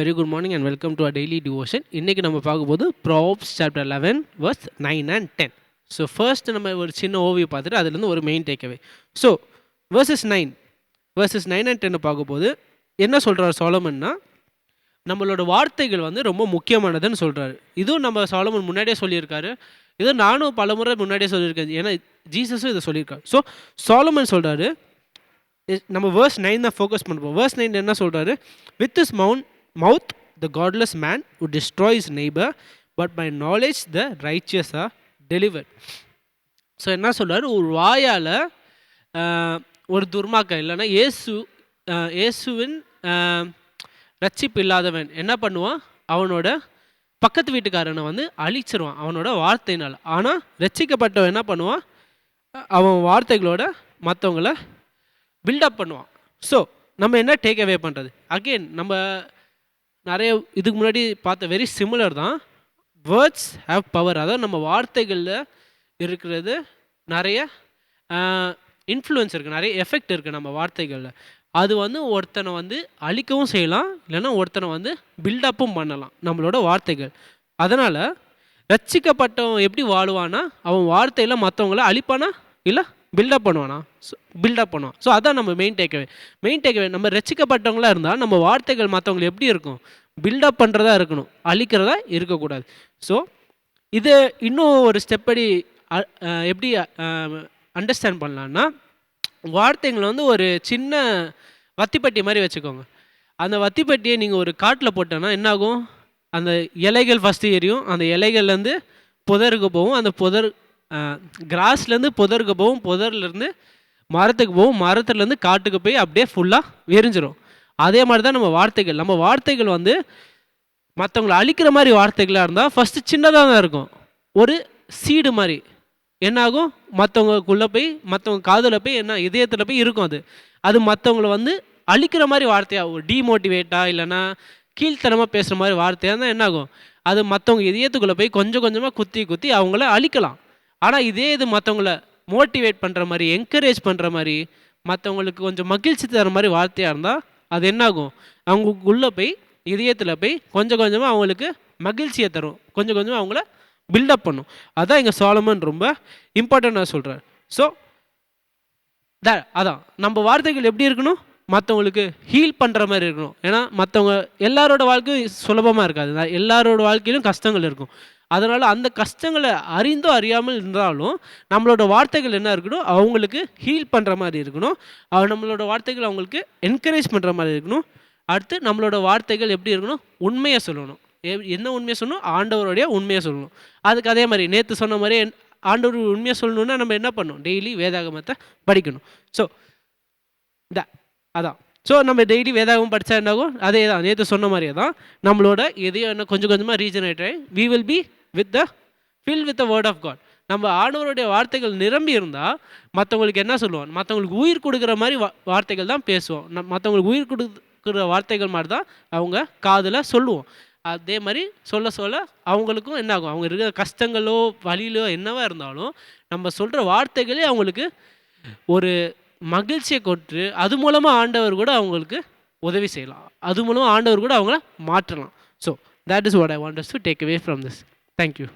Very good morning and welcome to a daily devotion. இன்றைக்கி நம்ம பார்க்கும்போது Proverbs chapter 11 verse 9 and 10. So first நம்ம ஒரு சின்ன ஓவியை பார்த்துட்டு அதுலேருந்து ஒரு main takeaway. So verses 9 and 10 பார்க்கும்போது என்ன சொல்கிறார் சாலமன்னா, நம்மளோட வார்த்தைகள் வந்து ரொம்ப முக்கியமானதுன்னு சொல்கிறாரு. இதுவும் நம்ம சாலமன் முன்னாடியே சொல்லியிருக்காரு, இதுவும் நானும் பல முறை முன்னாடியே சொல்லியிருக்கேன், ஏன்னா ஜீசஸும் இதை சொல்லியிருக்காரு. ஸோ சாலமன் சொல்கிறாரு, நம்ம verse 9 தான் ஃபோக்கஸ் பண்ணுவோம். verse 9 என்ன சொல்கிறாரு? With this mouth the godless man who destroys his neighbor, but by knowledge the righteous are delivered. So என்ன சொல்கிறாரு? ஒரு வாயால் ஒரு துர்மாக்கம் இல்லைன்னா இயேசுவின் ரட்சிப்பு இல்லாதவன் என்ன பண்ணுவான்? அவனோட பக்கத்து வீட்டுக்காரனை வந்து அழிச்சிருவான் அவனோட வார்த்தையினால். ஆனால் ரட்சிக்கப்பட்டவன் என்ன பண்ணுவான்? அவன் வார்த்தைகளோட மற்றவங்கள பில்டப் பண்ணுவான். ஸோ நம்ம என்ன டேக் அவே பண்ணுறது? அகெயின் நம்ம நிறைய இதுக்கு முன்னாடி பார்த்த வெரி சிமிலர் தான். Words have power. அதாவது நம்ம வார்த்தைகளில் இருக்கிறது நிறைய இன்ஃப்ளூயன்ஸ் இருக்குது, நிறைய எஃபெக்ட் இருக்குது நம்ம வார்த்தைகளில். அது வந்து ஒருத்தனை வந்து அழிக்கவும் செய்யலாம், இல்லைன்னா ஒருத்தனை வந்து பில்டப்பும் பண்ணலாம் நம்மளோட வார்த்தைகள். அதனால் ரட்சிக்கப்பட்டவன் எப்படி வாழுவானா? அவன் வார்த்தையில் மற்றவங்கள அழிப்பானா இல்லை பில்டப் பண்ணுவானா? பில்டப் பண்ணுவான். ஸோ அதான் நம்ம மெயின் டேக்அவே. நம்ம ரட்சிக்கப்பட்டவங்களாக இருந்தால் நம்ம வார்த்தைகள் மற்றவங்களுக்கு எப்படி இருக்கும்? பில்டப் பண்ணுறதா இருக்கணும், அழிக்கிறதா இருக்கக்கூடாது. ஸோ இது இன்னும் ஒரு ஸ்டெப்படி எப்படி அண்டர்ஸ்டாண்ட் பண்ணலான்னா, வார்த்தைங்களை வந்து ஒரு சின்ன வத்திப்பட்டி மாதிரி வச்சுக்கோங்க. அந்த வத்திப்பட்டியை நீங்கள் ஒரு காட்டில் போட்டோன்னா என்னாகும்? அந்த இலைகள் ஃபஸ்ட்டு எரியும், அந்த இலைகள்லேருந்து புதருக்கு போகும், அந்த புதர் கிராஸ்லேருந்து புதருக்கு போகும், புதர்லேருந்து மரத்துக்கு போகும், மரத்துலேருந்து காட்டுக்கு போய் அப்படியே ஃபுல்லாக எரிஞ்சிடும். அதே மாதிரி தான் நம்ம வார்த்தைகள் வந்து மற்றவங்களை அழிக்கிற மாதிரி வார்த்தைகளாக இருந்தால் ஃபஸ்ட்டு சின்னதாக தான் இருக்கும், ஒரு சீடு மாதிரி. என்னாகும்? மற்றவங்களுக்குள்ளே போய் மற்றவங்க காதில் போய் என்ன இதயத்தில் போய் இருக்கும். அது மற்றவங்கள வந்து அழிக்கிற மாதிரி வார்த்தையாக, ஒரு டிமோட்டிவேட்டாக இல்லைன்னா கீழ்த்தனமாக பேசுகிற மாதிரி வார்த்தையாக இருந்தால் என்னாகும்? அது மற்றவங்க இதயத்துக்குள்ளே போய் கொஞ்சம் கொஞ்சமாக குத்தி அவங்கள அழிக்கலாம். ஆனால் இது மற்றவங்கள மோட்டிவேட் பண்ணுற மாதிரி, என்கரேஜ் பண்ணுற மாதிரி, மற்றவங்களுக்கு கொஞ்சம் மகிழ்ச்சி தர மாதிரி வார்த்தையாக இருந்தால் அது என்னாகும்? அவங்களுக்குள்ளே போய் இதயத்தில் போய் கொஞ்சம் கொஞ்சமாக அவங்களுக்கு மகிழ்ச்சியை தரும், கொஞ்சம் கொஞ்சமாக அவங்கள பில்டப் பண்ணும். அதான் இங்கே சாலமன் ரொம்ப இம்பார்ட்டண்ட்டாக சொல்கிறார். ஸோ அதான் நம்ம வார்த்தைகள் எப்படி இருக்கணும்? மற்றவங்களுக்கு ஹீல் பண்ணுற மாதிரி இருக்கணும். ஏன்னா மற்றவங்க எல்லாரோட வாழ்க்கையும் சுலபமாக இருக்காது, எல்லாரோட வாழ்க்கையிலும் கஷ்டங்கள் இருக்கும். அதனால் அந்த கஷ்டங்களை அறிந்தோ அறியாமல் இருந்தாலும் நம்மளோட வார்த்தைகள் என்ன இருக்கணும்? அவங்களுக்கு ஹீல் பண்ணுற மாதிரி இருக்கணும். நம்மளோட வார்த்தைகள் அவங்களுக்கு என்கரேஜ் பண்ணுற மாதிரி இருக்கணும். அடுத்து நம்மளோட வார்த்தைகள் எப்படி இருக்கணும்? உண்மையை சொல்லணும். என்ன உண்மையை சொல்லணும்? ஆண்டவருடைய உண்மையை சொல்லணும். அதுக்கு அதே மாதிரி நேற்று சொன்ன மாதிரி ஆண்டவர் உண்மையை சொல்லணுன்னா நம்ம என்ன பண்ணணும்? டெய்லி வேதாகமத்தை படிக்கணும். ஸோ அதான் ஸோ நம்ம டெய்லி வேதாகம் படித்தா என்னாகும்? அதே தான், நேற்று சொன்ன மாதிரியே தான் நம்மளோட எதையும் என்ன கொஞ்சம் கொஞ்சமாக ரீஜனரேட் ஆகி we will be fill with the word of God. நம்ம ஆண்டவருடைய வார்த்தைகள் நிரம்பி இருந்தால் மற்றவங்களுக்கு என்ன சொல்லுவோம்? மற்றவங்களுக்கு உயிர் கொடுக்குற மாதிரி வார்த்தைகள் தான் பேசுவோம். மற்றவங்களுக்கு உயிர் கொடுக்குற வார்த்தைகள் மாதிரி தான் அவங்க காதில் சொல்லுவோம். அதே மாதிரி சொல்ல அவங்களுக்கும் என்ன ஆகும்? அவங்க இருக்கிற கஷ்டங்களோ வழியிலோ என்னவா இருந்தாலும் நம்ம சொல்கிற வார்த்தைகளே அவங்களுக்கு ஒரு மகிழ்ச்சியை கொண்டு அது மூலமாக ஆண்டவர் கூட அவங்களுக்கு உதவி செய்யலாம், அது மூலமாக ஆண்டவர் கூட அவங்கள மாற்றலாம். So that is what I want us to take away from this. Thank you.